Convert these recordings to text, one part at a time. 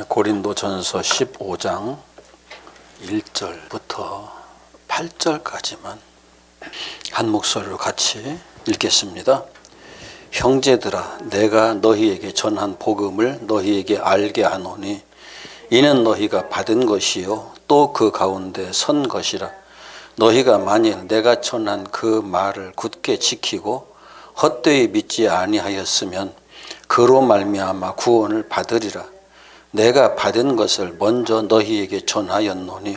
고린도전서 15장 1절부터 8절까지만 한 목소리로 같이 읽겠습니다. 형제들아, 내가 너희에게 전한 복음을 너희에게 알게 하노니 이는 너희가 받은 것이요 또 그 가운데 선 것이라. 너희가 만일 내가 전한 그 말을 굳게 지키고 헛되이 믿지 아니하였으면 그로 말미암아 구원을 받으리라. 내가 받은 것을 먼저 너희에게 전하였노니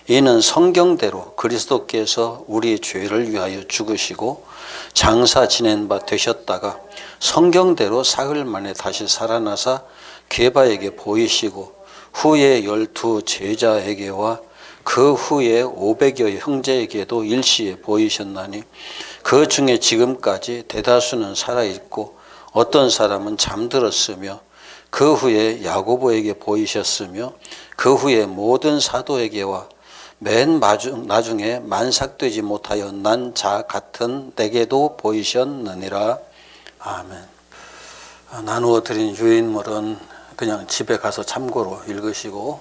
이는 성경대로 그리스도께서 우리 죄를 위하여 죽으시고 장사 지낸 바 되셨다가 성경대로 사흘 만에 다시 살아나사 게바에게 보이시고 후에 12 제자에게와 그 후에 500여 형제에게도 일시에 보이셨나니 그 중에 지금까지 대다수는 살아있고 어떤 사람은 잠들었으며 그 후에 야고보에게 보이셨으며 그 후에 모든 사도에게와 맨 나중에 만삭되지 못하여 난 자 같은 내게도 보이셨느니라. 아멘. 나누어 드린 유인물은 그냥 집에 가서 참고로 읽으시고,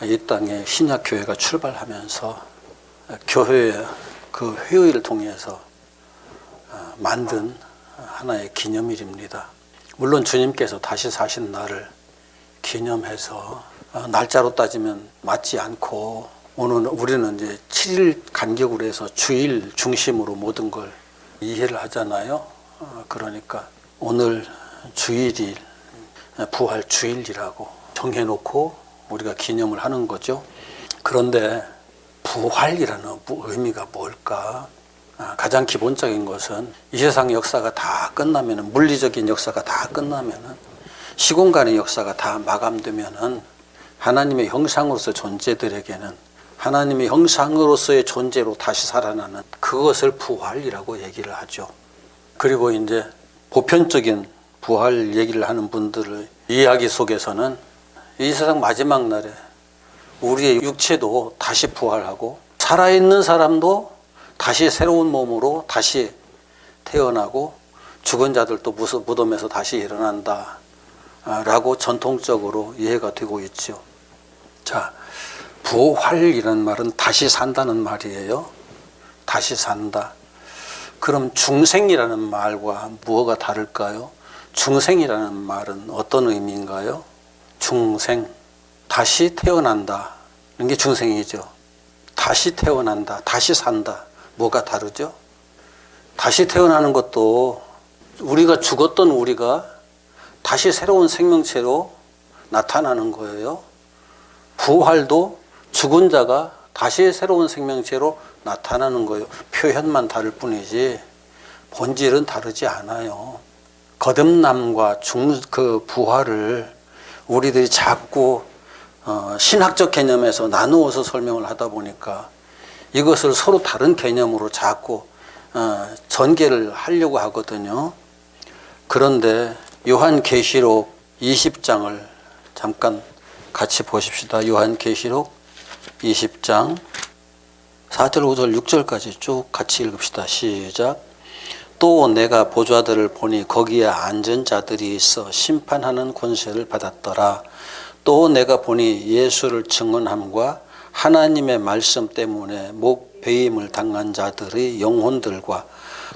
이 땅에 신약교회가 출발하면서 교회의 그 회의를 통해서 만든 하나의 기념일입니다. 물론 주님께서 다시 사신 날을 기념해서 날짜로 따지면 맞지 않고, 오늘 우리는 이제 7일 간격으로 해서 주일 중심으로 모든 걸 이해를 하잖아요. 그러니까 오늘 주일이 부활 주일이라고 정해놓고 우리가 기념을 하는 거죠. 그런데 부활이라는 의미가 뭘까? 가장 기본적인 것은 이 세상 역사가 다 끝나면은, 물리적인 역사가 다 끝나면은, 시공간의 역사가 다 마감되면은 하나님의 형상으로서 존재들에게는 하나님의 형상으로서의 존재로 다시 살아나는 그것을 부활이라고 얘기를 하죠. 그리고 이제 보편적인 부활 얘기를 하는 분들의 이야기 속에서는 이 세상 마지막 날에 우리의 육체도 다시 부활하고 살아있는 사람도 다시 새로운 몸으로 다시 태어나고 죽은 자들도 무덤에서 다시 일어난다 라고 전통적으로 이해가 되고 있죠. 자, 부활이라는 말은 다시 산다는 말이에요. 다시 산다. 그럼 중생이라는 말과 무엇가 다를까요? 중생이라는 말은 어떤 의미인가요? 중생, 다시 태어난다. 이게 중생이죠. 다시 태어난다, 다시 산다. 뭐가 다르죠? 다시 태어나는 것도 우리가 죽었던 우리가 다시 새로운 생명체로 나타나는 거예요. 부활도 죽은 자가 다시 새로운 생명체로 나타나는 거예요. 표현만 다를 뿐이지 본질은 다르지 않아요. 거듭남과 그 부활을 우리들이 자꾸 신학적 개념에서 나누어서 설명을 하다 보니까 이것을 서로 다른 개념으로 자꾸 전개를 하려고 하거든요. 그런데 요한계시록 20장을 잠깐 같이 보십시다. 요한계시록 20장 4절, 5절, 6절까지 쭉 같이 읽읍시다. 시작. 또 내가 보좌들을 보니 거기에 앉은 자들이 있어 심판하는 권세를 받았더라. 또 내가 보니 예수를 증언함과 하나님의 말씀 때문에 목배임을 당한 자들의 영혼들과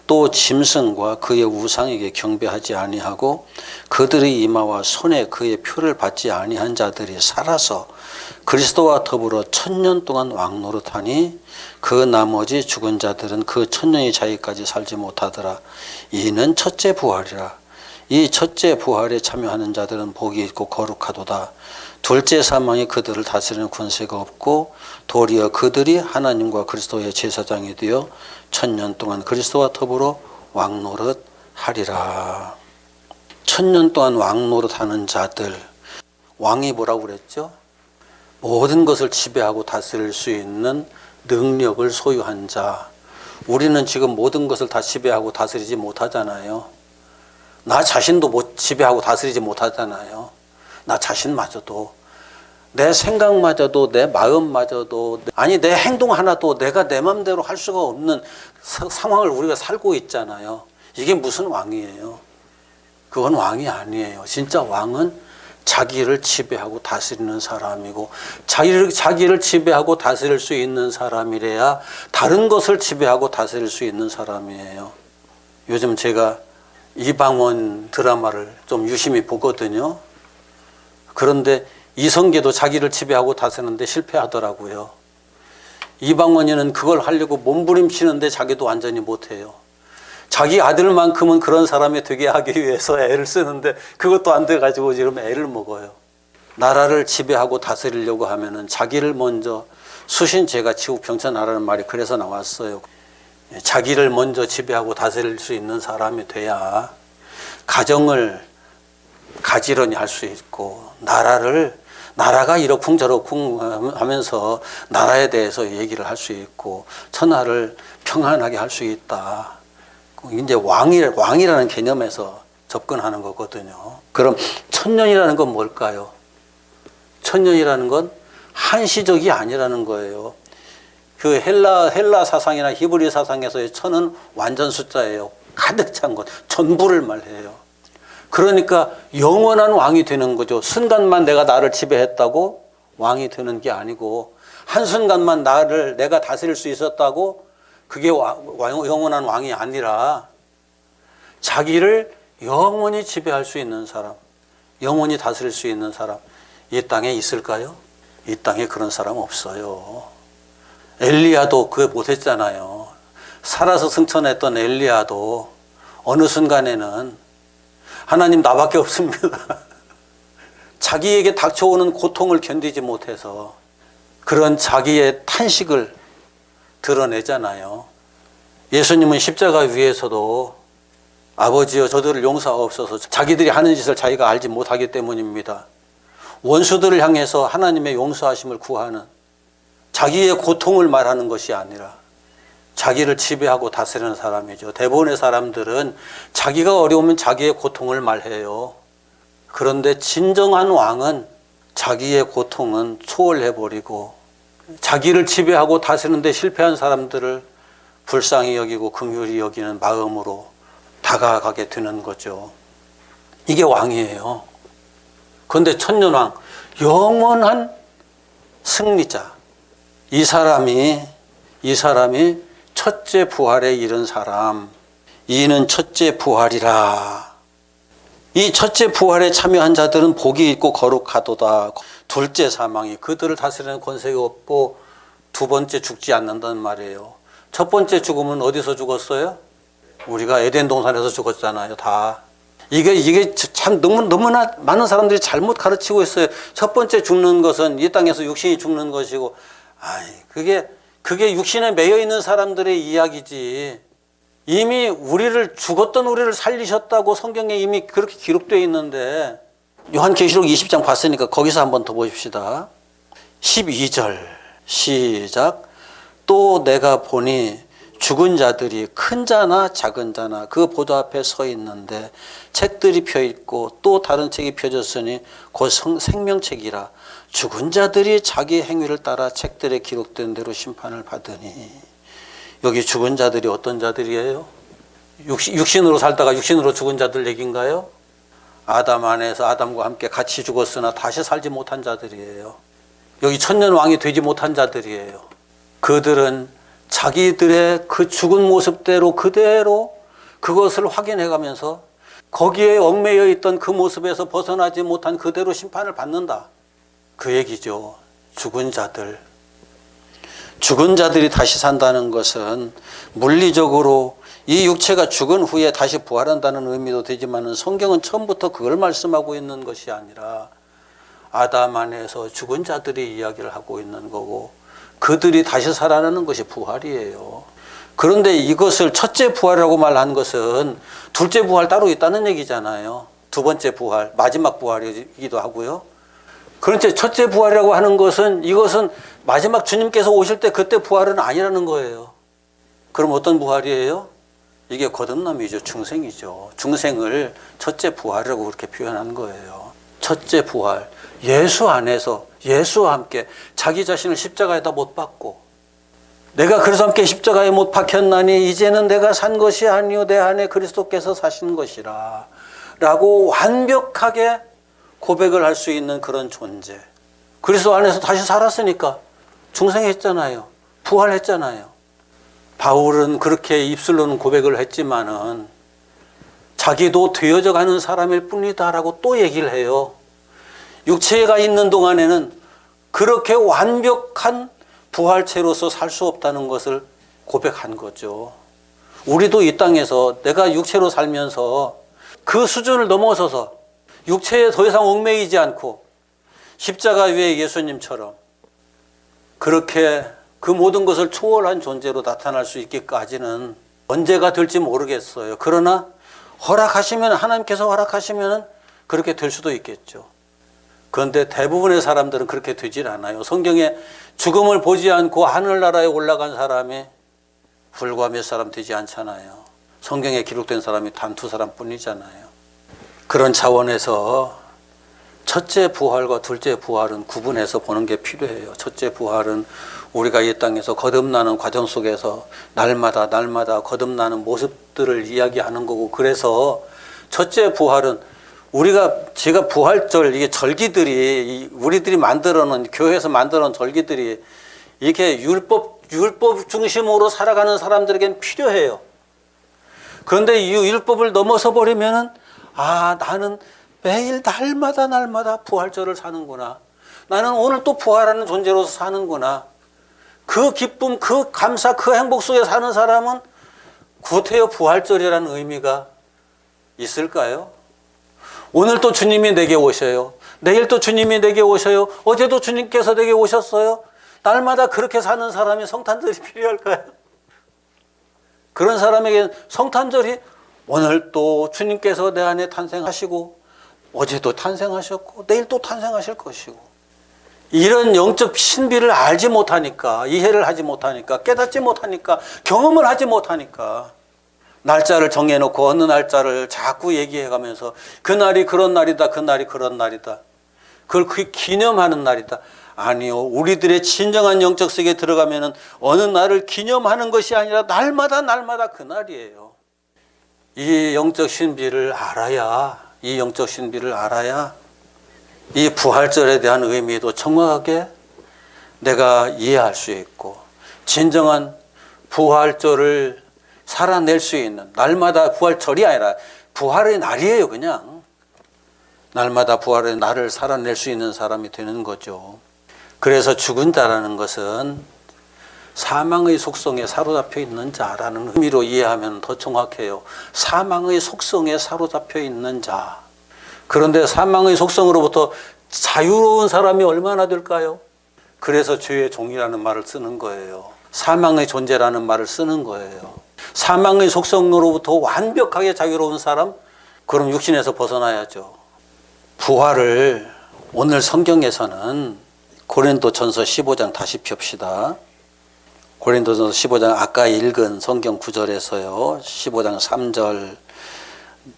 또 짐승과 그의 우상에게 경배하지 아니하고 그들의 이마와 손에 그의 표를 받지 아니한 자들이 살아서 그리스도와 더불어 1000년 동안 왕노릇하니 그 나머지 죽은 자들은 그 1000년이 자기까지 살지 못하더라. 이는 첫째 부활이라. 이 첫째 부활에 참여하는 자들은 복이 있고 거룩하도다. 둘째 사망이 그들을 다스리는 권세가 없고 도리어 그들이 하나님과 그리스도의 제사장이 되어 1000년 동안 그리스도와 더불어 왕노릇 하리라. 1000년 동안 왕노릇 하는 자들. 왕이 뭐라고 그랬죠? 모든 것을 지배하고 다스릴 수 있는 능력을 소유한 자. 우리는 지금 모든 것을 다 지배하고 다스리지 못하잖아요. 나 자신도 지배하고 다스리지 못하잖아요. 나 자신마저도, 내 생각마저도, 내 마음마저도, 아니 내 행동 하나도 내가 내 맘대로 할 수가 없는 상황을 우리가 살고 있잖아요. 이게 무슨 왕이에요? 그건 왕이 아니에요. 진짜 왕은 자기를 지배하고 다스리는 사람이고, 자기를 지배하고 다스릴 수 있는 사람이래야 다른 것을 지배하고 다스릴 수 있는 사람이에요. 요즘 제가 이방원 드라마를 좀 유심히 보거든요. 그런데 이성계도 자기를 지배하고 다스리는데 실패하더라고요. 이방원이는 그걸 하려고 몸부림치는데 자기도 완전히 못해요. 자기 아들만큼은 그런 사람이 되게 하기 위해서 애를 쓰는데 그것도 안 돼가지고 지금 애를 먹어요. 나라를 지배하고 다스리려고 하면은 자기를 먼저, 수신제가 지국평천하라는 말이 그래서 나왔어요. 자기를 먼저 지배하고 다스릴 수 있는 사람이 돼야 가정을 가지런히 할 수 있고, 나라가 이러쿵저러쿵 하면서 나라에 대해서 얘기를 할 수 있고, 천하를 평안하게 할 수 있다. 이제 왕이라는 개념에서 접근하는 거거든요. 그럼 천년이라는 건 뭘까요? 천년이라는 건 한시적이 아니라는 거예요. 그 헬라 사상이나 히브리 사상에서의 천은 완전 숫자예요. 가득 찬 것, 전부를 말해요. 그러니까 영원한 왕이 되는 거죠. 순간만 나를 지배했다고 왕이 되는 게 아니고, 한순간만 내가 다스릴 수 있었다고 그게 영원한 왕이 아니라, 자기를 영원히 지배할 수 있는 사람, 영원히 다스릴 수 있는 사람, 이 땅에 있을까요? 이 땅에 그런 사람 없어요. 엘리야도 그거 못했잖아요. 살아서 승천했던 엘리야도 어느 순간에는 하나님 나밖에 없습니다. 자기에게 닥쳐오는 고통을 견디지 못해서 그런 자기의 탄식을 드러내잖아요. 예수님은 십자가 위에서도 아버지여 저들을 용서하옵소서, 자기들이 하는 짓을 자기가 알지 못하기 때문입니다. 원수들을 향해서 하나님의 용서하심을 구하는, 자기의 고통을 말하는 것이 아니라 자기를 지배하고 다스리는 사람이죠. 대부분의 사람들은 자기가 어려우면 자기의 고통을 말해요. 그런데 진정한 왕은 자기의 고통은 초월해버리고 자기를 지배하고 다스리는 데 실패한 사람들을 불쌍히 여기고 긍휼히 여기는 마음으로 다가가게 되는 거죠. 이게 왕이에요. 그런데 천년왕, 영원한 승리자, 이 사람이 첫째 부활에 이른 사람, 이는 첫째 부활이라. 이 첫째 부활에 참여한 자들은 복이 있고 거룩하도다. 둘째 사망이 그들을 다스리는 권세가 없고, 두 번째 죽지 않는다는 말이에요. 첫 번째 죽음은 어디서 죽었어요? 우리가 에덴 동산에서 죽었잖아요. 다. 이게 참 너무나 많은 사람들이 잘못 가르치고 있어요. 첫 번째 죽는 것은 이 땅에서 육신이 죽는 것이고, 그게 육신에 매여 있는 사람들의 이야기지. 이미 죽었던 우리를 살리셨다고 성경에 이미 그렇게 기록되어 있는데, 요한계시록 20장 봤으니까 거기서 한번 더 보십시다. 12절 시작. 또 내가 보니 죽은 자들이 큰 자나 작은 자나 그 보좌 앞에 서 있는데 책들이 펴 있고 또 다른 책이 펴졌으니 곧 생명책이라. 죽은 자들이 자기 행위를 따라 책들에 기록된 대로 심판을 받으니. 여기 죽은 자들이 어떤 자들이에요? 육신으로 살다가 육신으로 죽은 자들 얘기인가요? 아담 안에서 아담과 함께 같이 죽었으나 다시 살지 못한 자들이에요. 여기 천년왕이 되지 못한 자들이에요. 그들은 자기들의 그 죽은 모습대로 그대로 그것을 확인해 가면서 거기에 얽매여 있던 그 모습에서 벗어나지 못한 그대로 심판을 받는다. 그 얘기죠. 죽은 자들이 다시 산다는 것은 물리적으로 이 육체가 죽은 후에 다시 부활한다는 의미도 되지만, 성경은 처음부터 그걸 말씀하고 있는 것이 아니라 아담 안에서 죽은 자들이 이야기를 하고 있는 거고, 그들이 다시 살아나는 것이 부활이에요. 그런데 이것을 첫째 부활이라고 말한 것은 둘째 부활 따로 있다는 얘기잖아요. 두 번째 부활, 마지막 부활이기도 하고요. 그런데 첫째 부활이라고 하는 것은, 이것은 마지막 주님께서 오실 때 그때 부활은 아니라는 거예요. 그럼 어떤 부활이에요? 이게 거듭남이죠. 중생이죠. 중생을 첫째 부활이라고 그렇게 표현한 거예요. 첫째 부활, 예수 안에서 예수와 함께 자기 자신을 십자가에다 못 박고, 내가 그래서 함께 십자가에 못 박혔나니 이제는 내가 산 것이 아니요 내 안에 그리스도께서 사신 것이라 라고 완벽하게 고백을 할 수 있는 그런 존재. 그리스도 안에서 다시 살았으니까 중생했잖아요. 부활했잖아요. 바울은 그렇게 입술로는 고백을 했지만은 자기도 되어져 가는 사람일 뿐이다라고 또 얘기를 해요. 육체가 있는 동안에는 그렇게 완벽한 부활체로서 살 수 없다는 것을 고백한 거죠. 우리도 이 땅에서 내가 육체로 살면서 그 수준을 넘어서서 육체에 더 이상 얽매이지 않고 십자가 위에 예수님처럼 그렇게 그 모든 것을 초월한 존재로 나타날 수 있기까지는 언제가 될지 모르겠어요. 그러나 허락하시면, 하나님께서 허락하시면 그렇게 될 수도 있겠죠. 그런데 대부분의 사람들은 그렇게 되질 않아요. 성경에 죽음을 보지 않고 하늘나라에 올라간 사람이 불과 몇 사람 되지 않잖아요. 성경에 기록된 사람이 단 2사람 뿐이잖아요. 그런 차원에서 첫째 부활과 둘째 부활은 구분해서 보는 게 필요해요. 첫째 부활은 우리가 이 땅에서 거듭나는 과정 속에서 날마다 거듭나는 모습들을 이야기하는 거고, 그래서 첫째 부활은 제가 부활절, 이게 절기들이, 우리들이 만들어 놓은, 교회에서 만들어 놓은 절기들이 이렇게 율법 중심으로 살아가는 사람들에겐 필요해요. 그런데 이 율법을 넘어서 버리면은, 나는 매일 날마다 부활절을 사는구나. 나는 오늘 또 부활하는 존재로서 사는구나. 그 기쁨, 그 감사, 그 행복 속에 사는 사람은 구태여 부활절이라는 의미가 있을까요? 오늘 또 주님이 내게 오셔요. 내일 또 주님이 내게 오셔요. 어제도 주님께서 내게 오셨어요. 날마다 그렇게 사는 사람이 성탄절이 필요할까요? 그런 사람에게 성탄절이 오늘 또 주님께서 내 안에 탄생하시고 어제도 탄생하셨고 내일 또 탄생하실 것이고, 이런 영적 신비를 알지 못하니까, 이해를 하지 못하니까, 깨닫지 못하니까, 경험을 하지 못하니까 날짜를 정해놓고 어느 날짜를 자꾸 얘기해가면서 그날이 그런 날이다, 그날이 그런 날이다, 그걸 기념하는 날이다. 아니요, 우리들의 진정한 영적 세계에 들어가면은 어느 날을 기념하는 것이 아니라 날마다 그날이에요. 이 영적 신비를 알아야 이 부활절에 대한 의미도 정확하게 내가 이해할 수 있고, 진정한 부활절을 살아낼 수 있는, 날마다 부활절이 아니라 부활의 날이에요. 그냥 날마다 부활의 날을 살아낼 수 있는 사람이 되는 거죠. 그래서 죽은 자라는 것은 사망의 속성에 사로잡혀 있는 자라는 의미로 이해하면 더 정확해요. 사망의 속성에 사로잡혀 있는 자. 그런데 사망의 속성으로부터 자유로운 사람이 얼마나 될까요? 그래서 주의 종이라는 말을 쓰는 거예요. 사망의 존재라는 말을 쓰는 거예요. 사망의 속성으로부터 완벽하게 자유로운 사람? 그럼 육신에서 벗어나야죠. 부활을 오늘 성경에서는 고린도전서 15장 다시 펴봅시다. 고린도전서 15장 아까 읽은 성경 구절에서요. 15장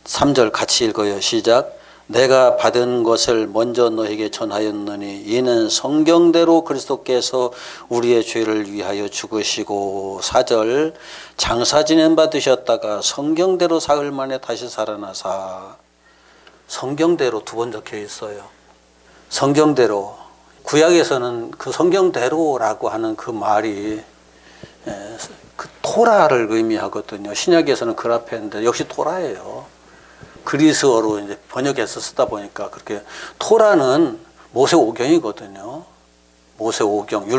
3절 같이 읽어요. 시작. 내가 받은 것을 먼저 너에게 전하였느니 이는 성경대로 그리스도께서 우리의 죄를 위하여 죽으시고, 4절 장사 지낸 바 되셨다가 성경대로 사흘 만에 다시 살아나사. 성경대로 2번 적혀 있어요. 성경대로. 구약에서는 그 성경대로라고 하는 그 말이 그 토라를 의미하거든요. 신약에서는 그라페인데 역시 토라예요. 그리스어로 이제 번역해서 쓰다 보니까 그렇게, 토라는 모세오경이거든요. 모세오경,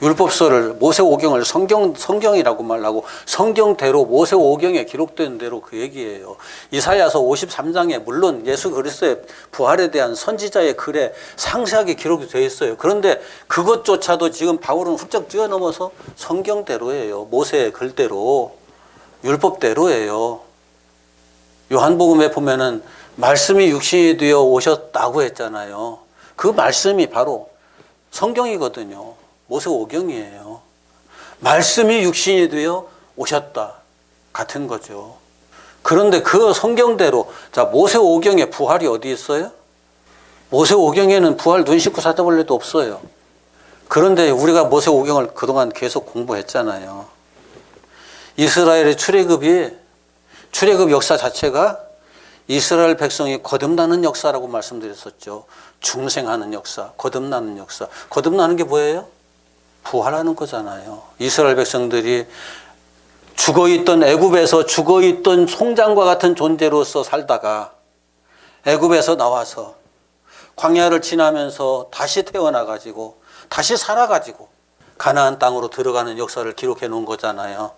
율법서를 모세오경을 성경이라고 말하고 성경대로 모세오경에 기록된 대로 그 얘기예요. 이사야서 53장에 물론 예수 그리스도의 부활에 대한 선지자의 글에 상세하게 기록이 되어 있어요. 그런데 그것조차도 지금 바울은 훌쩍 뛰어넘어서 성경대로예요. 모세의 글대로, 율법대로예요. 요한복음에 보면은 말씀이 육신이 되어 오셨다고 했잖아요. 그 말씀이 바로 성경이거든요. 모세오경이에요. 말씀이 육신이 되어 오셨다 같은 거죠. 그런데 그 성경대로, 자, 모세오경에 부활이 어디 있어요? 모세오경에는 부활 눈 씻고 찾아볼 일도 없어요. 그런데 우리가 모세오경을 그동안 계속 공부했잖아요. 이스라엘의 출애굽 역사 자체가 이스라엘 백성이 거듭나는 역사라고 말씀드렸었죠. 중생하는 역사, 거듭나는 역사. 거듭나는 게 뭐예요? 부활하는 거잖아요. 이스라엘 백성들이 죽어있던 애굽에서 죽어있던 송장과 같은 존재로서 살다가 애굽에서 나와서 광야를 지나면서 다시 태어나가지고 다시 살아가지고 가나안 땅으로 들어가는 역사를 기록해 놓은 거잖아요.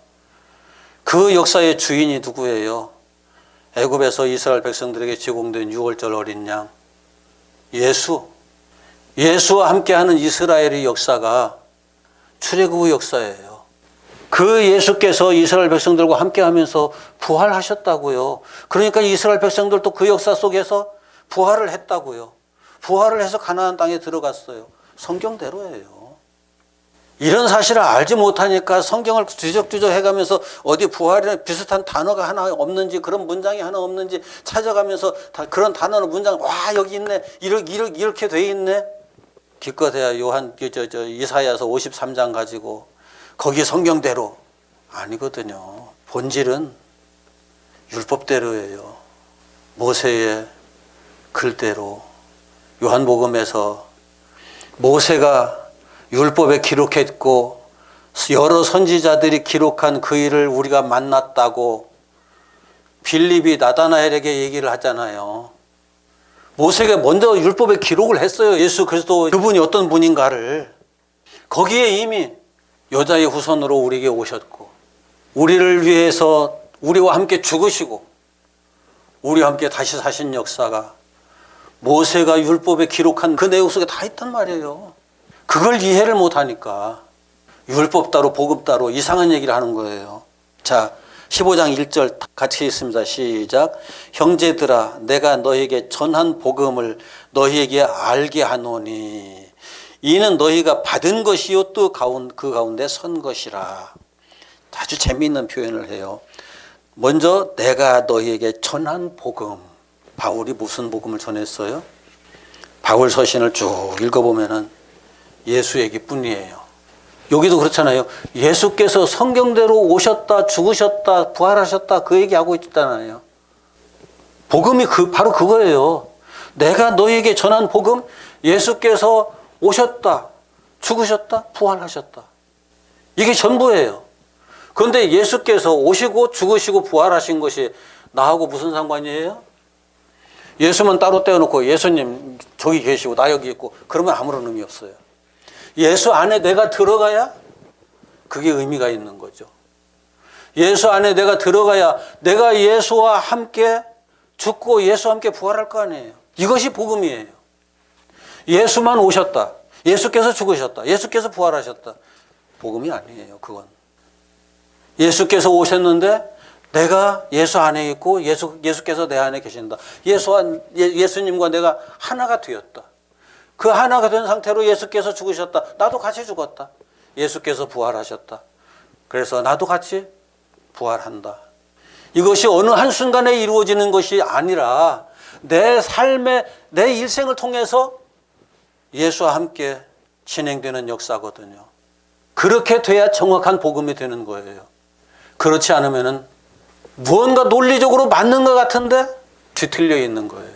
그 역사의 주인이 누구예요? 애굽에서 이스라엘 백성들에게 제공된 유월절 어린 양 예수. 예수와 함께하는 이스라엘의 역사가 출애굽의 역사예요. 그 예수께서 이스라엘 백성들과 함께하면서 부활하셨다고요. 그러니까 이스라엘 백성들도 그 역사 속에서 부활을 했다고요. 부활을 해서 가나안 땅에 들어갔어요. 성경대로예요. 이런 사실을 알지 못하니까 성경을 뒤적뒤적 해가면서 어디 부활이나 비슷한 단어가 하나 없는지, 그런 문장이 하나 없는지 찾아가면서 그런 단어는 문장, 와 여기 있네, 이렇게 돼 있네. 기껏해야 이사야서 53장 가지고 거기 성경대로 아니거든요. 본질은 율법대로예요. 모세의 글대로. 요한복음에서 모세가 율법에 기록했고 여러 선지자들이 기록한 그 일을 우리가 만났다고 빌립이 나다나엘에게 얘기를 하잖아요. 모세가 먼저 율법에 기록을 했어요. 예수 그리스도 그분이 어떤 분인가를. 거기에 이미 여자의 후손으로 우리에게 오셨고 우리를 위해서 우리와 함께 죽으시고 우리와 함께 다시 사신 역사가 모세가 율법에 기록한 그 내용 속에 다 있단 말이에요. 그걸 이해를 못하니까 율법 따로 복음 따로 이상한 얘기를 하는 거예요. 자, 15장 1절 같이 읽습니다. 시작. 형제들아 내가 너희에게 전한 복음을 너희에게 알게 하노니 이는 너희가 받은 것이요 또 그 가운데 선 것이라. 아주 재미있는 표현을 해요. 먼저 내가 너희에게 전한 복음. 바울이 무슨 복음을 전했어요? 바울 서신을 쭉 읽어보면은 예수 얘기뿐이에요. 여기도 그렇잖아요. 예수께서 성경대로 오셨다, 죽으셨다, 부활하셨다 그 얘기하고 있잖아요. 복음이 바로 그거예요. 내가 너희에게 전한 복음, 예수께서 오셨다, 죽으셨다, 부활하셨다. 이게 전부예요. 그런데 예수께서 오시고 죽으시고 부활하신 것이 나하고 무슨 상관이에요? 예수만 따로 떼어놓고 예수님 저기 계시고 나 여기 있고 그러면 아무런 의미 없어요. 예수 안에 내가 들어가야 그게 의미가 있는 거죠. 예수 안에 내가 들어가야 내가 예수와 함께 죽고 예수와 함께 부활할 거 아니에요. 이것이 복음이에요. 예수만 오셨다. 예수께서 죽으셨다. 예수께서 부활하셨다. 복음이 아니에요. 그건. 예수께서 오셨는데 내가 예수 안에 있고 예수께서 내 안에 계신다. 예수님과 내가 하나가 되었다. 그 하나가 된 상태로 예수께서 죽으셨다. 나도 같이 죽었다. 예수께서 부활하셨다. 그래서 나도 같이 부활한다. 이것이 어느 한순간에 이루어지는 것이 아니라 내 삶의 내 일생을 통해서 예수와 함께 진행되는 역사거든요. 그렇게 돼야 정확한 복음이 되는 거예요. 그렇지 않으면은 무언가 논리적으로 맞는 것 같은데 뒤틀려 있는 거예요.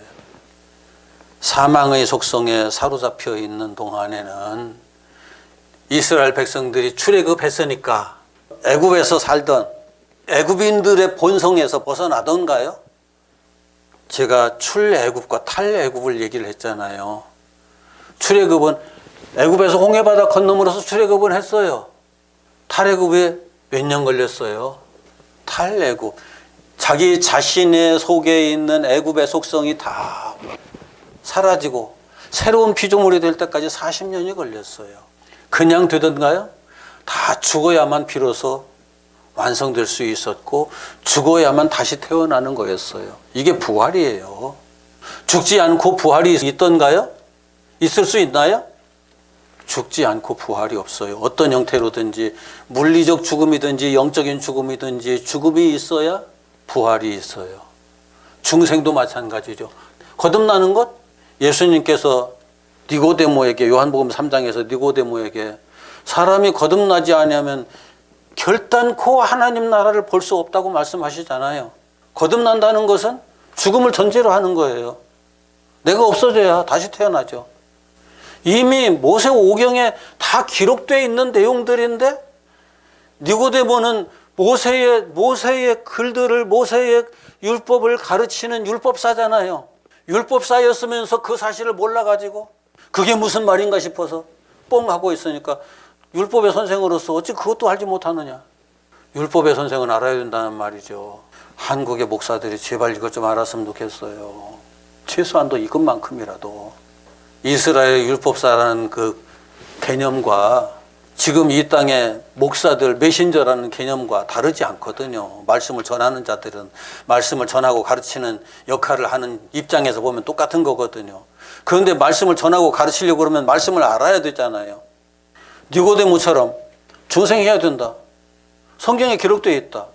사망의 속성에 사로잡혀 있는 동안에는 이스라엘 백성들이 출애굽했으니까 애굽에서 살던 애굽인들의 본성에서 벗어나던가요? 제가 출애굽과 탈애굽을 얘기를 했잖아요. 출애굽은 애굽에서 홍해바다 건너물어서 출애굽은 했어요. 탈애굽에 몇 년 걸렸어요? 탈애굽. 자기 자신의 속에 있는 애굽의 속성이 다 사라지고 새로운 피조물이 될 때까지 40년이 걸렸어요. 그냥 되던가요? 다 죽어야만 비로소 완성될 수 있었고 죽어야만 다시 태어나는 거였어요. 이게 부활이에요. 죽지 않고 부활이 있던가요? 있을 수 있나요? 죽지 않고 부활이 없어요. 어떤 형태로든지 물리적 죽음이든지 영적인 죽음이든지 죽음이 있어야 부활이 있어요. 중생도 마찬가지죠. 거듭나는 것? 예수님께서 니고데모에게 요한복음 3장에서 니고데모에게 사람이 거듭나지 않으면 결단코 하나님 나라를 볼 수 없다고 말씀하시잖아요. 거듭난다는 것은 죽음을 전제로 하는 거예요. 내가 없어져야 다시 태어나죠. 이미 모세오경에 다 기록되어 있는 내용들인데 니고데모는 모세의 글들을, 모세의 율법을 가르치는 율법사잖아요. 율법사였으면서 그 사실을 몰라가지고 그게 무슨 말인가 싶어서 뻥 하고 있으니까 율법의 선생으로서 어찌 그것도 알지 못하느냐. 율법의 선생은 알아야 된다는 말이죠. 한국의 목사들이 제발 이것 좀 알았으면 좋겠어요. 최소한도 이것만큼이라도 이스라엘 율법사라는 그 개념과 지금 이 땅의 목사들 메신저라는 개념과 다르지 않거든요. 말씀을 전하는 자들은 말씀을 전하고 가르치는 역할을 하는 입장에서 보면 똑같은 거거든요. 그런데 말씀을 전하고 가르치려고 그러면 말씀을 알아야 되잖아요. 니고데모처럼 중생해야 된다. 성경에 기록되어 있다.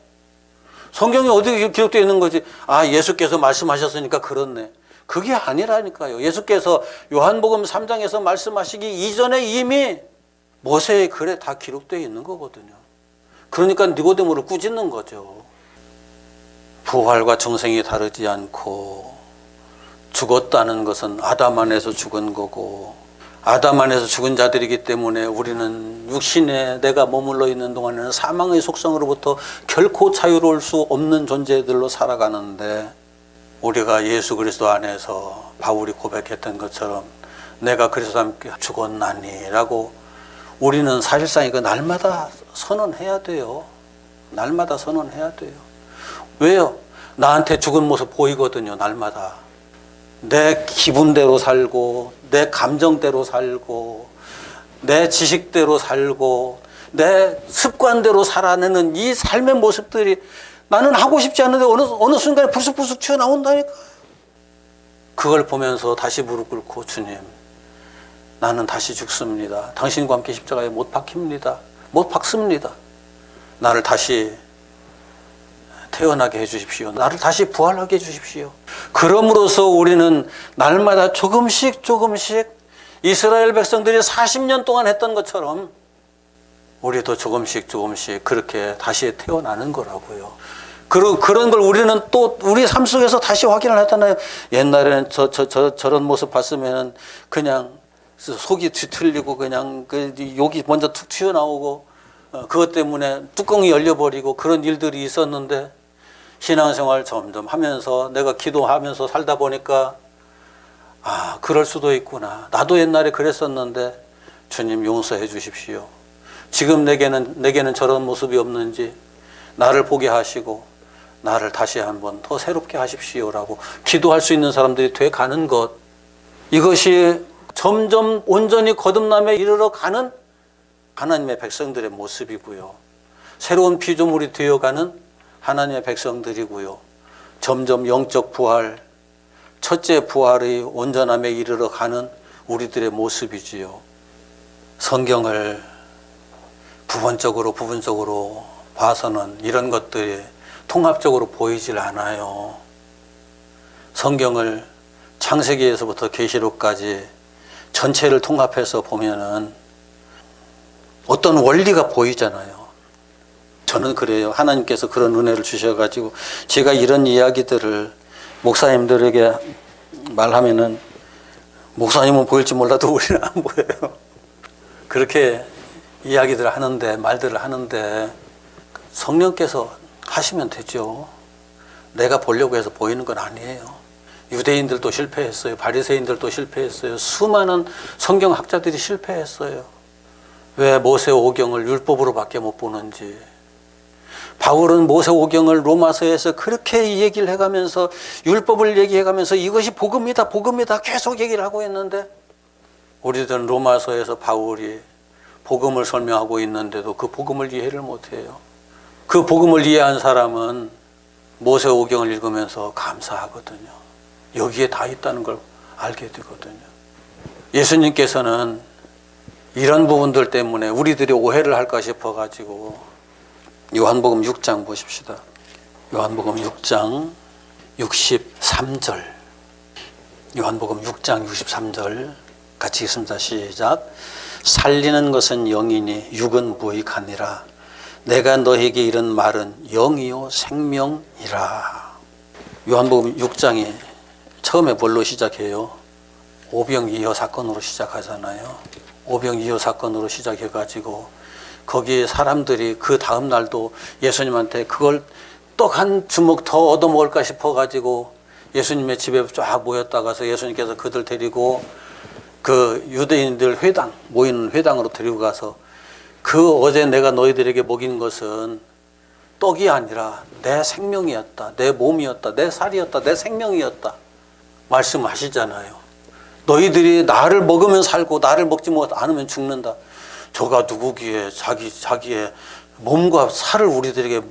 성경에 어디 기록되어 있는 거지? 아, 예수께서 말씀하셨으니까 그렇네. 그게 아니라니까요. 예수께서 요한복음 3장에서 말씀하시기 이전에 이미 모세의 글에 다 기록되어 있는 거거든요. 그러니까 니고데모를 꾸짖는 거죠. 부활과 중생이 다르지 않고 죽었다는 것은 아담 안에서 죽은 거고 아담 안에서 죽은 자들이기 때문에 우리는 육신에 내가 머물러 있는 동안에는 사망의 속성으로부터 결코 자유로울 수 없는 존재들로 살아가는데 우리가 예수 그리스도 안에서 바울이 고백했던 것처럼 내가 그리스도와 함께 죽었나니 라고 우리는 사실상 이거 날마다 선언해야 돼요. 날마다 선언해야 돼요. 왜요? 나한테 죽은 모습 보이거든요. 날마다. 내 기분대로 살고 내 감정대로 살고 내 지식대로 살고 내 습관대로 살아내는 이 삶의 모습들이 나는 하고 싶지 않은데 어느 순간에 불쑥불쑥 튀어나온다니까. 그걸 보면서 다시 무릎 꿇고 주님 나는 다시 죽습니다. 당신과 함께 십자가에 못 박힙니다. 못 박습니다. 나를 다시 태어나게 해주십시오. 나를 다시 부활하게 해주십시오. 그럼으로써 우리는 날마다 조금씩 이스라엘 백성들이 40년 동안 했던 것처럼 우리도 조금씩 그렇게 다시 태어나는 거라고요. 그런 걸 우리는 또 우리 삶 속에서 다시 확인을 하잖아요. 옛날에는 저런 모습 봤으면 그냥 속이 뒤틀리고 그냥 욕이 먼저 툭 튀어나오고 그것 때문에 뚜껑이 열려버리고 그런 일들이 있었는데 신앙생활 점점 하면서 내가 기도하면서 살다 보니까 아, 그럴 수도 있구나. 나도 옛날에 그랬었는데 주님 용서해 주십시오. 지금 내게는 저런 모습이 없는지 나를 보게 하시고 나를 다시 한번 더 새롭게 하십시오라고 기도할 수 있는 사람들이 돼 가는 것, 이것이 점점 온전히 거듭남에 이르러 가는 하나님의 백성들의 모습이고요. 새로운 피조물이 되어가는 하나님의 백성들이고요. 점점 영적 부활, 첫째 부활의 온전함에 이르러 가는 우리들의 모습이지요. 성경을 부분적으로 봐서는 이런 것들이 통합적으로 보이질 않아요. 성경을 창세기에서부터 계시록까지 전체를 통합해서 보면은 어떤 원리가 보이잖아요. 저는 그래요. 하나님께서 그런 은혜를 주셔가지고 제가 이런 이야기들을 목사님들에게 말하면은 목사님은 보일지 몰라도 우리는 안 보여요. 그렇게 이야기들을 하는데, 말들을 하는데 성령께서 하시면 되죠. 내가 보려고 해서 보이는 건 아니에요. 유대인들도 실패했어요. 바리새인들도 실패했어요. 수많은 성경학자들이 실패했어요. 왜 모세오경을 율법으로밖에 못 보는지. 바울은 모세오경을 로마서에서 그렇게 얘기를 해가면서 율법을 얘기해가면서 이것이 복음이다 계속 얘기를 하고 있는데 우리들은 로마서에서 바울이 복음을 설명하고 있는데도 그 복음을 이해를 못해요. 그 복음을 이해한 사람은 모세오경을 읽으면서 감사하거든요. 여기에 다 있다는 걸 알게 되거든요. 예수님께서는 이런 부분들 때문에 우리들이 오해를 할까 싶어가지고 요한복음 6장 보십시다. 요한복음 6장 63절. 요한복음 6장 63절 같이 읽습니다. 시작. 살리는 것은 영이니 육은 무익하니라. 내가 너에게 이런 말은 영이요 생명이라. 요한복음 6장이 처음에 뭘로 시작해요? 오병이어 사건으로 시작하잖아요. 오병이어 사건으로 시작해가지고 거기에 사람들이 그 다음 날도 예수님한테 그걸 떡 한 주먹 더 얻어먹을까 싶어가지고 예수님의 집에 쫙 모였다가서 예수님께서 그들 데리고 그 유대인들 회당, 모이는 회당으로 데리고 가서 그 어제 내가 너희들에게 먹인 것은 떡이 아니라 내 생명이었다. 내 몸이었다. 내 살이었다. 내 생명이었다. 말씀하시잖아요. 너희들이 나를 먹으면 살고 나를 먹지 않으면 죽는다. 저가 누구기에 자기의 몸과 살을 우리들에게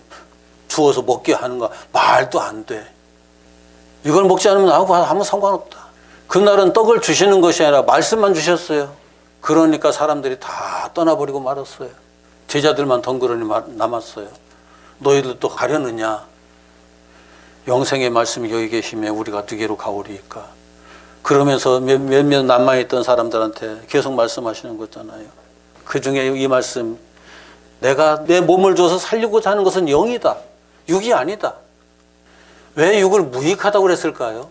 주어서 먹게 하는가? 말도 안 돼. 이걸 먹지 않으면 나하고 아무 상관없다. 그날은 떡을 주시는 것이 아니라 말씀만 주셨어요. 그러니까 사람들이 다 떠나버리고 말았어요. 제자들만 덩그러니 남았어요. 너희들도 가려느냐? 영생의 말씀이 여기 계시면 우리가 누게로 가오리이까. 그러면서 몇몇 남아있던 사람들한테 계속 말씀하시는 거잖아요. 그 중에 이 말씀, 내가 내 몸을 줘서 살리고자 하는 것은 영이다. 육이 아니다. 왜 육을 무익하다고 그랬을까요?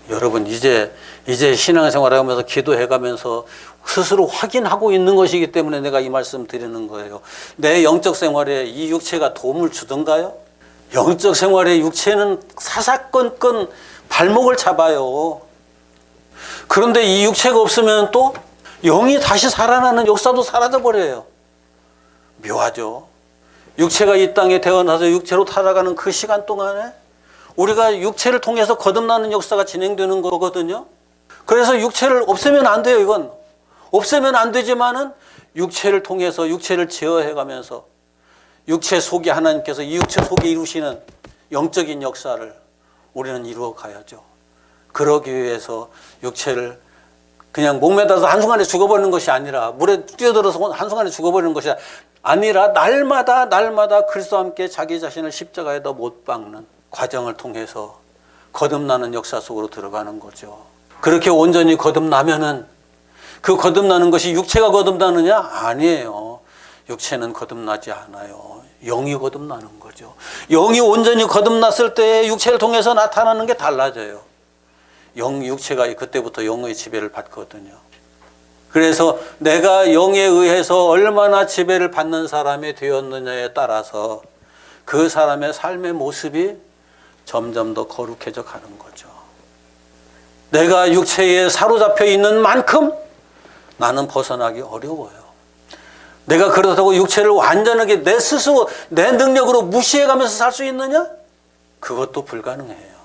여러분 이제 신앙생활을 하면서 기도해가면서 스스로 확인하고 있는 것이기 때문에 내가 이 말씀 드리는 거예요. 내 영적 생활에 이 육체가 도움을 주던가요? 영적 생활에 육체는 사사건건 발목을 잡아요. 그런데 이 육체가 없으면 또 영이 다시 살아나는 역사도 사라져버려요. 묘하죠. 육체가 이 땅에 태어나서 육체로 살아가는 그 시간 동안에 우리가 육체를 통해서 거듭나는 역사가 진행되는 거거든요. 그래서 육체를 없애면 안 돼요. 이건 없애면 안 되지만은 육체를 통해서 육체를 제어해가면서 육체 속에 하나님께서 이 육체 속에 이루시는 영적인 역사를 우리는 이루어 가야죠. 그러기 위해서 육체를 그냥 목매다서 한순간에 죽어버리는 것이 아니라 물에 뛰어들어서 한순간에 죽어버리는 것이 아니라 날마다 그리스도와 함께 자기 자신을 십자가에다 못 박는 과정을 통해서 거듭나는 역사 속으로 들어가는 거죠. 그렇게 온전히 거듭나면은 그 거듭나는 것이 육체가 거듭나느냐? 아니에요. 육체는 거듭나지 않아요. 영이 거듭나는 거죠. 영이 온전히 거듭났을 때 육체를 통해서 나타나는 게 달라져요. 육체가 그때부터 영의 지배를 받거든요. 그래서 내가 영에 의해서 얼마나 지배를 받는 사람이 되었느냐에 따라서 그 사람의 삶의 모습이 점점 더 거룩해져 가는 거죠. 내가 육체에 사로잡혀 있는 만큼 나는 벗어나기 어려워요. 내가 그렇다고 육체를 완전하게 내 스스로 내 능력으로 무시해가면서 살 수 있느냐? 그것도 불가능해요.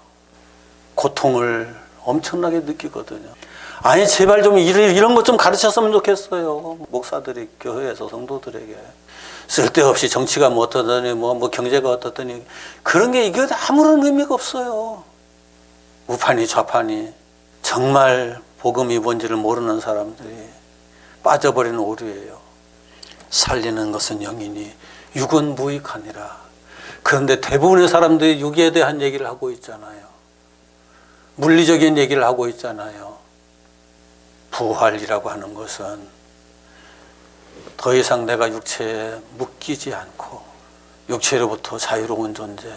고통을 엄청나게 느끼거든요. 아니 제발 좀 이런 것 좀 가르쳤으면 좋겠어요. 목사들이 교회에서 성도들에게 쓸데없이 정치가 뭐 어떠더니 뭐 경제가 어떻더니 그런 게 이게 아무런 의미가 없어요. 우판이 좌판이 정말 복음이 뭔지를 모르는 사람들이 빠져버리는 오류예요. 살리는 것은 영이니 육은 무익하니라. 그런데 대부분의 사람들이 육에 대한 얘기를 하고 있잖아요. 물리적인 얘기를 하고 있잖아요. 부활이라고 하는 것은 더 이상 내가 육체에 묶이지 않고 육체로부터 자유로운 존재,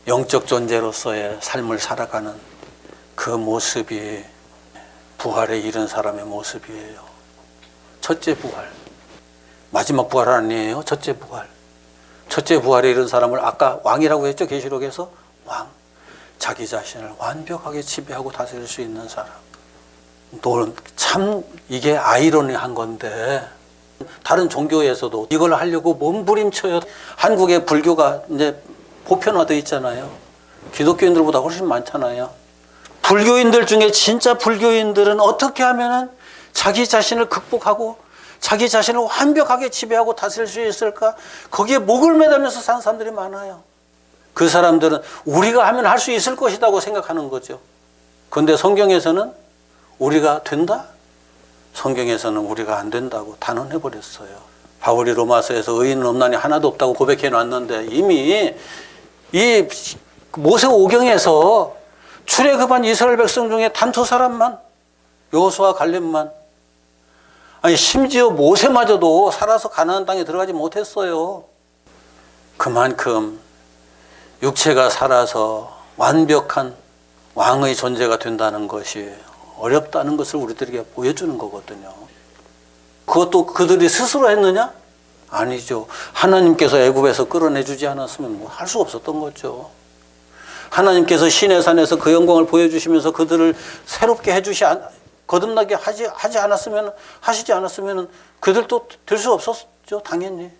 영적 존재로서의 삶을 살아가는 그 모습이 부활에 이른 사람의 모습이에요. 첫째 부활. 마지막 부활 아니에요. 첫째 부활. 첫째 부활에 이른 사람을 아까 왕이라고 했죠. 계시록에서 왕. 자기 자신을 완벽하게 지배하고 다스릴 수 있는 사람. 참 이게 아이러니한 건데 다른 종교에서도 이걸 하려고 몸부림쳐요. 한국의 불교가 이제 보편화되어 있잖아요. 기독교인들보다 훨씬 많잖아요. 불교인들 중에 진짜 불교인들은 어떻게 하면은 자기 자신을 극복하고 자기 자신을 완벽하게 지배하고 다스릴 수 있을까? 거기에 목을 매달면서 사는 사람들이 많아요. 그 사람들은 우리가 하면 할 수 있을 것이라고 생각하는 거죠. 그런데 성경에서는 우리가 된다? 성경에서는 우리가 안 된다고 단언해버렸어요. 바울이 로마서에서 의인은 없나니 하나도 없다고 고백해 놨는데 이미 이 모세 오경에서 출애굽한 이스라엘 백성 중에 단 2사람만 여호수아 갈렙만 아니 심지어 모세마저도 살아서 가나안 땅에 들어가지 못했어요. 그만큼 육체가 살아서 완벽한 왕의 존재가 된다는 것이 어렵다는 것을 우리들에게 보여주는 거거든요. 그것도 그들이 스스로 했느냐? 아니죠. 하나님께서 애굽에서 끌어내주지 않았으면 뭐 할 수 없었던 거죠. 하나님께서 시내 산에서 그 영광을 보여주시면서 그들을 새롭게 거듭나게 하시지 않았으면 그들도 될 수 없었죠. 당연히.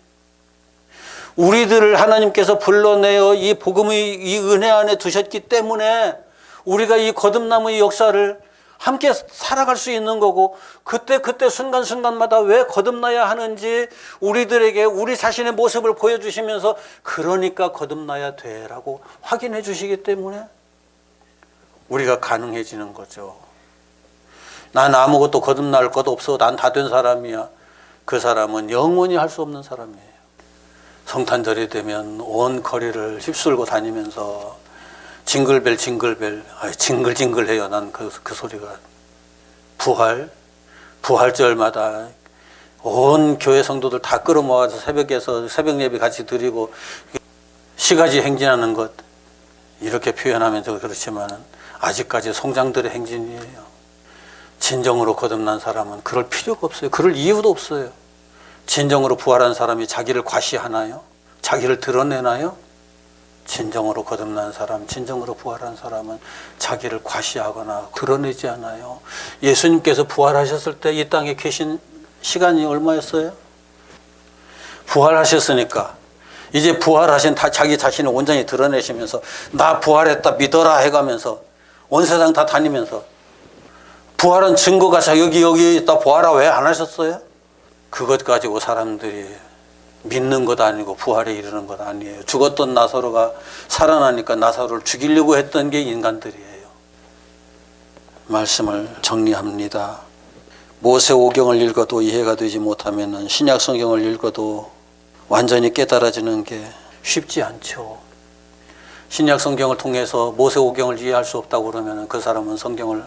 우리들을 하나님께서 불러내어 이 복음의 이 은혜 안에 두셨기 때문에 우리가 이 거듭남의 역사를 함께 살아갈 수 있는 거고, 그때 순간순간마다 왜 거듭나야 하는지 우리들에게 우리 자신의 모습을 보여주시면서 그러니까 거듭나야 돼라고 확인해 주시기 때문에 우리가 가능해지는 거죠. 난 아무것도 거듭날 것 없어. 난 다 된 사람이야. 그 사람은 영원히 할 수 없는 사람이에요. 성탄절이 되면 온 거리를 휩쓸고 다니면서 징글벨 징글징글해요. 난 그 소리가. 부활절마다 온 교회 성도들 다 끌어모아서 새벽 예배 같이 드리고 시가지 행진하는 것 이렇게 표현하면서 그렇지만 아직까지 송장들의 행진이에요. 진정으로 거듭난 사람은 그럴 필요가 없어요. 그럴 이유도 없어요. 진정으로 부활한 사람이 자기를 과시하나요? 자기를 드러내나요? 진정으로 거듭난 사람, 진정으로 부활한 사람은 자기를 과시하거나 드러내지 않아요. 예수님께서 부활하셨을 때 이 땅에 계신 시간이 얼마였어요? 부활하셨으니까 이제 부활하신 자기 자신을 온전히 드러내시면서 나 부활했다 믿어라 해가면서 온 세상 다 다니면서 부활한 증거가 여기 있다 부활하 왜 안 하셨어요? 그것 가지고 사람들이 믿는 것 아니고 부활에 이르는 것 아니에요. 죽었던 나사로가 살아나니까 나사로를 죽이려고 했던 게 인간들이에요. 말씀을 정리합니다. 모세오경을 읽어도 이해가 되지 못하면 신약 성경을 읽어도 완전히 깨달아지는 게 쉽지 않죠. 신약 성경을 통해서 모세오경을 이해할 수 없다고 그러면 그 사람은 성경을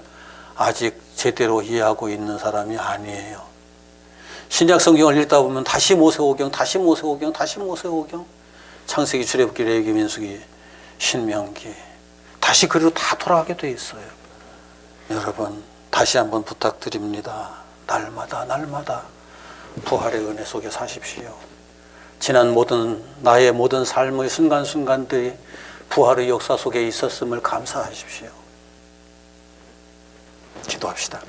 아직 제대로 이해하고 있는 사람이 아니에요. 신약 성경을 읽다 보면 다시 모세오경, 창세기, 출애굽기, 레위기, 민수기, 신명기 다시 그리로 다 돌아가게 돼 있어요. 여러분 다시 한번 부탁드립니다. 날마다 부활의 은혜 속에 사십시오. 지난 나의 모든 삶의 순간순간들이 부활의 역사 속에 있었음을 감사하십시오. 기도합시다.